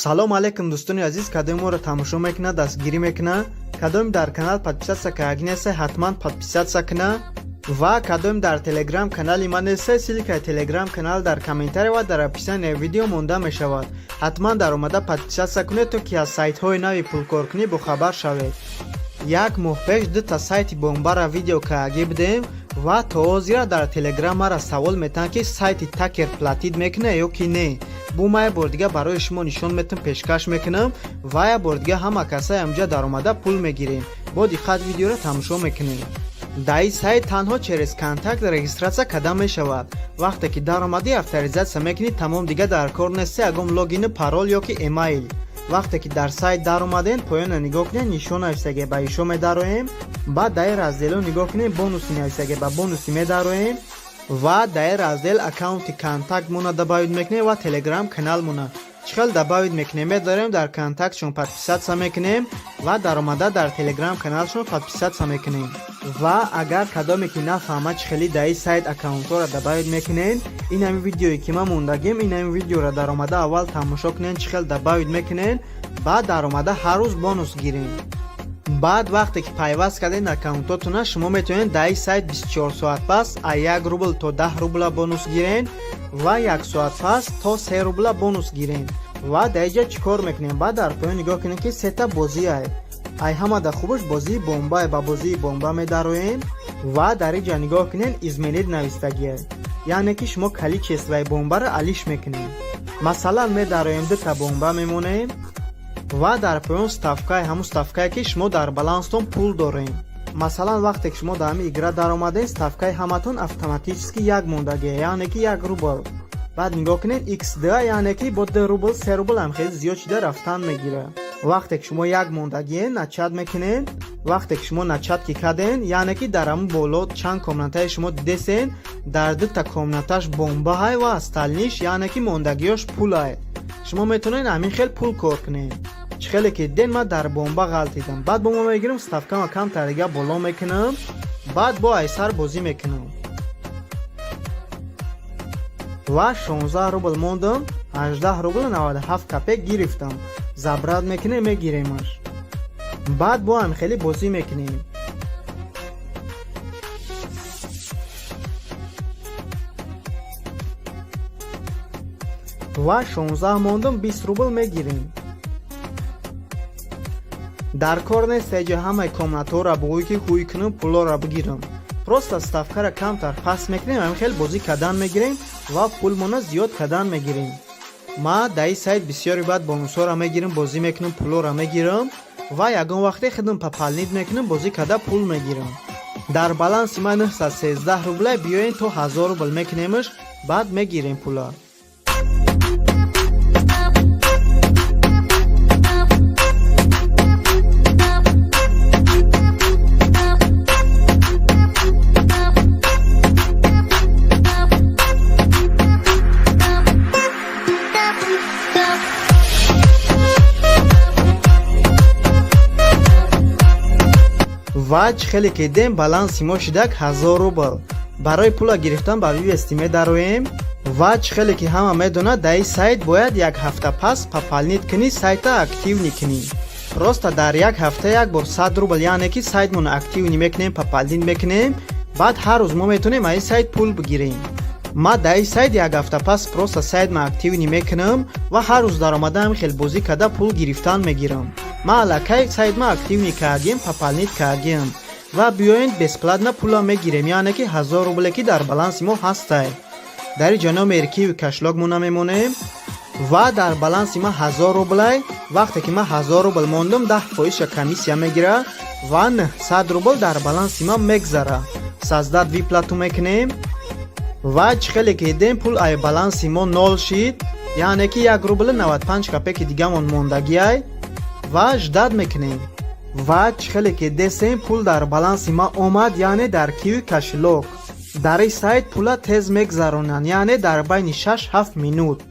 салом алейкум дӯстони азиз, кадоми моро тамошо мекунад, дастгирӣ мекунад, кадоми дар канал подписатсия карда неста, ҳатман подписатсия кунад ва кадоми дар телеграм канали ман неста, ссилкаи телеграм канал дар комментария ва дар описанияи видео монда мешавад. ҳатман дар омада подписатсия кунед, то ки аз сайтҳои нави пулкоркунӣ бохабар шавед. як моҳ пеш дута сайти бомбара видео карда будем ва то ҳозира дар телеграм мара савол метавонанд ки сайти такер платид мекуна ё ки не. бу ма як бор дига барои шумо нишон метавонам, пешкаш мекунам ва як бор дига ҳама касае ҳамҷа дар омада пул мегирем. бо диққат видеоро тамошо мекунем. дар ин сайт танҳо через контакт регистратсия карда мешавад. вақте ки дар омади авторизатсия мекунед, тамом дига дар кор неста ягон логину парол ё ки эмайл. вақте ки дар сайт дар омаден, поёна нигоҳ кунед, нишон нависаге ба ишо медароем. баъд дар ин раздело нигоҳ кунед, бонуси нависаге ба бонуси медароем ва дар ин раздел аккаунти контакт мона добавид мекунем ва телеграм канал мона чихел добавид мекунем, медорем дар контактшон подписатсия мекунем ва дар омада дар телеграм каналшон подписатсия мекунем. ва агар кадоме ки нафаҳмад чихели дар ин сайт аккаунтҳоро добавид мекунен, ин ҳамин видеое ки ман мондагим, ин ҳамин видеоро дар омада аввал тамошо кунен, чихел добавид мекунен, баъд дар омада ҳар рӯз бонус гирем. баъд вақте ки пайваст карден аккаунтотона, шумо метавонед дар ин сайт 24 соат пас аз 1 рубл то 10 рубла бонус гирен ва 1 соат пас то 3 рубла бонус гирен. ва дар инҷа чӣ кор мекунем? баъд дар поён нигоҳ кунем ки сета бозӣ ай. ай ҳамада хубаш бозии бомба ба бозии бомба медароем ва дар инҷа нигоҳ кунен изменид навистагиай. яъне ки шумо количествои бомбаро алиш мекунем. масалан медароем дута бомба мемонем ва дар поён ставкаи ҳамун ставкае ки шумо дар баланстон пул дорем. масалан вақте ки шумо дар ҳамин игра даромадем, ставкаи ҳаматон автоматически як мондагиа, яъне ки 1 рубл. баъд нигоҳ кунед x2, яъне ки бо 2 рубл 3 рубл ҳам хеле зиёд шуда рафтан мегира. вақте ки шумо як мондагиен, начат мекунед. вақте ки шумо начат ки карден, яъне ки дар ҳамун боло чанд комнатаи шумо дидесен, дар дута комнаташ бомба ҳай ва остальниш, яъне ки мондагиёш пул ай. шумо метавонед ҳамин хел пул кор кунед. чихеле ки диден, ман дар бомба ғалтидам. баъд бомба мегирам, ставкама камтар дига боло мекунам, баъд бо айсар бозӣ мекунам ва 16 рубл мондам, 18 рубл 97 копек гирифтам. забрат мекунем, мегиремаш. баъд бо ҳам хеле бозӣ мекунем. ва 16 мондам, 20 рубл мегирем. дар кор нест эҷа ҳамаи комнатҳоро богӯй ки ҳуй кунам, пуллоро бигирам. просто ставкаро камтар паст мекунем, ҳамин хел бозӣ кардан мегирем ва пулмона зиёд кардан мегирем. ма дар ин сайт бисёри баъд бонусҳоро мегирам, бозӣ мекунам, пуллоро мегирам ва ягон вақте худам пополнит мекунам, бозӣ карда пул мегирам. дар баланси ма 913 рубла, биёен то 1000 рубл мекунемаш, баъд мегирем пула. ва чихеле ки дем баланси мо шудак 1000 рубл. барои пула гирифтан ба вивести медароем ва чихеле ки ҳама медонад, дар ин сайт бояд як ҳафта пас пополнит кунӣ, сайта активни кунӣ. просто дар як ҳафта як бор 100 рубл, яъне ки сайтмон активни мекунем, пополнит мекунем, баъд ҳар рӯз мо метавонем аз ин сайт пул бигирем. ма дар ин сайт як ҳафта пас просто сайтма активни мекунам ва ҳар рӯз даромада ҳам хел бозӣ карда пул гирифтан мегирам. ма аллакай сайтма активни кардем, пополнит кардем ва биёед бесплатна пула мегирем, яъне ки 1000 рубле ки дар баланси мо ҳастай. дар инҷа номери киви кашлог мона мемонем ва дар баланси ма 1000 рублай. вақте ки ма 1000 рубл мондам, 10% комиссия мегира ва 900 рубл дар баланси ма мегзара. создат виплату мекунем ва чихеле ки дидем пул ай баланси мо 0 шид, яъне ки 1 рубл 95 копеки дигамон мондагиай ва ждат мекунем. ва чихеле ки дидесем пул дар баланси ма омад, яъне дар киви кашлог. дар ин сайт пула тез мегзаронанд, яъне дар байни 6-7 минут.